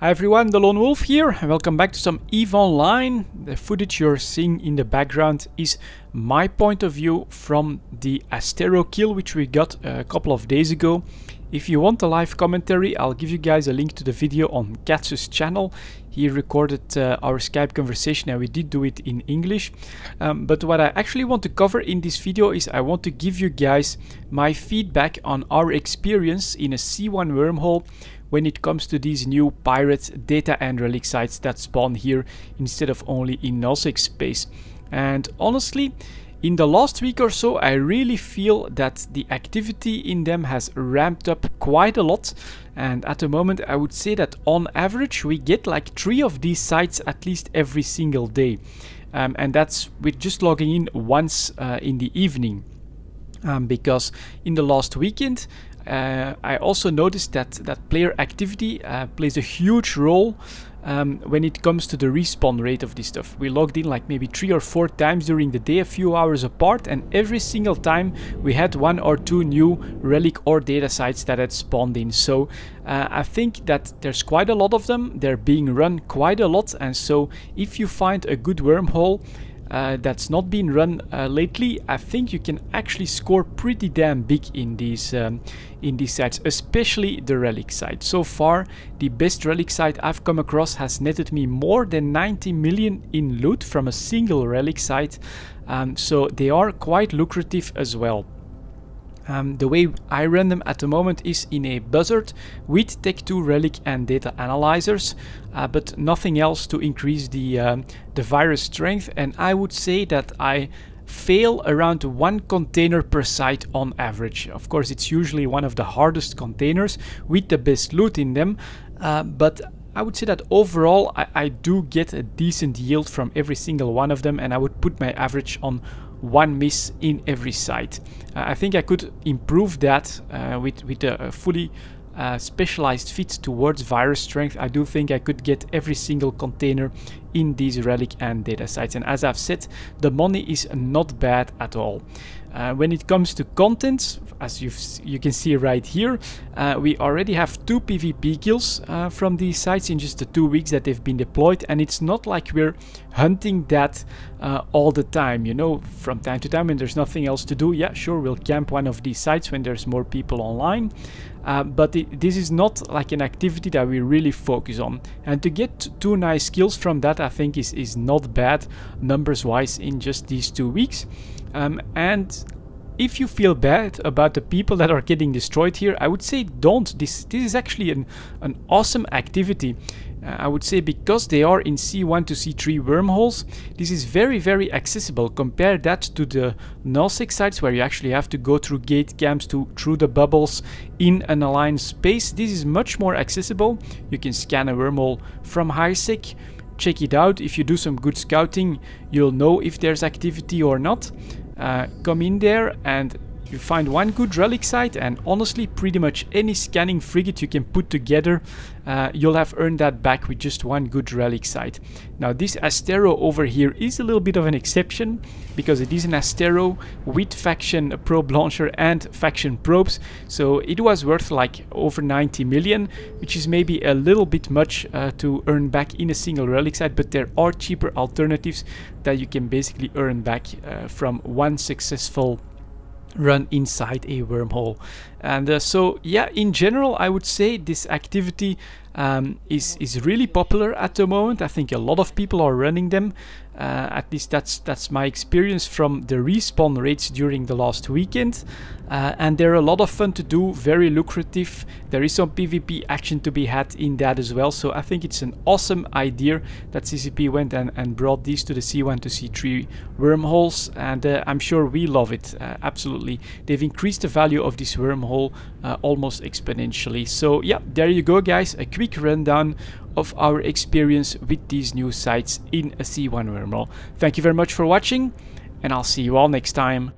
Hi everyone, the Lone Wolf here, and welcome back to some EVE Online. The footage you're seeing in the background is my point of view from the Astero kill which we got a couple of days ago. If you want a live commentary, I'll give you guys a link to the video on Katsu's channel. He recorded our Skype conversation and we did do it in English. But what I actually want to cover in this video is I want to give you guys my feedback on our experience in a C1 wormhole when it comes to these new pirate data and relic sites that spawn here instead of only in nullsec space. And honestly, in the last week or so, I really feel that the activity in them has ramped up quite a lot. And at the moment, I would say that on average, we get like 3 of these sites at least every single day. And that's with just logging in once in the evening. Because in the last weekend, I also noticed that player activity plays a huge role when it comes to the respawn rate of this stuff. We logged in like maybe 3 or 4 times during the day, a few hours apart, and every single time we had 1 or 2 new relic or data sites that had spawned in. So I think that there's quite a lot of them, they're being run quite a lot, and so if you find a good wormhole that's not been run lately, I think you can actually score pretty damn big in these sites, especially the relic site. So far, the best relic site I've come across has netted me more than 90 million in loot from a single relic site, so they are quite lucrative as well. The way I run them at the moment is in a buzzard with Tech 2 relic and data analyzers, but nothing else to increase the virus strength, and I would say that I fail around 1 container per site on average. Of course, it's usually one of the hardest containers with the best loot in them, but I would say that overall I do get a decent yield from every single one of them, and I would put my average on 1 miss in every site. I think I could improve that with a fully specialized fit towards virus strength. I do think I could get every single container in these relic and data sites, and as I've said, the money is not bad at all. When it comes to content, as you can see right here, we already have 2 PvP kills from these sites in just the 2 weeks that they've been deployed, and it's not like we're hunting that all the time, you know. From time to time when there's nothing else to do, yeah, sure, we'll camp one of these sites when there's more people online, but this is not like an activity that we really focus on, and to get 2 nice kills from that I think is not bad numbers wise in just these 2 weeks. And if you feel bad about the people that are getting destroyed here, I would say don't. This is actually an awesome activity. I would say because they are in C1 to C3 wormholes, this is very, very accessible. Compare that to the nullsec sites where you actually have to go through gate camps through the bubbles in an aligned space. This is much more accessible. You can scan a wormhole from highsec, check it out. If you do some good scouting, you'll know if there's activity or not. Come in there and you find 1 good relic site, and honestly pretty much any scanning frigate you can put together, you'll have earned that back with just 1 good relic site. Now this Astero over here is a little bit of an exception because it is an Astero with faction probe launcher and faction probes, so it was worth like over 90 million, which is maybe a little bit much to earn back in a single relic site, but there are cheaper alternatives that you can basically earn back from 1 successful run inside a wormhole. And so yeah, in general I would say this activity is really popular at the moment. I think a lot of people are running them. At least that's my experience from the respawn rates during the last weekend, and they're a lot of fun to do, very lucrative. There is some PvP action to be had in that as well, so I think it's an awesome idea that CCP went and brought these to the C1 to C3 wormholes, and I'm sure we love it. Absolutely, they've increased the value of this wormhole almost exponentially. So yeah, there you go guys, a quick rundown of our experience with these new sites in a C1 wormhole. Thank you very much for watching, and I'll see you all next time.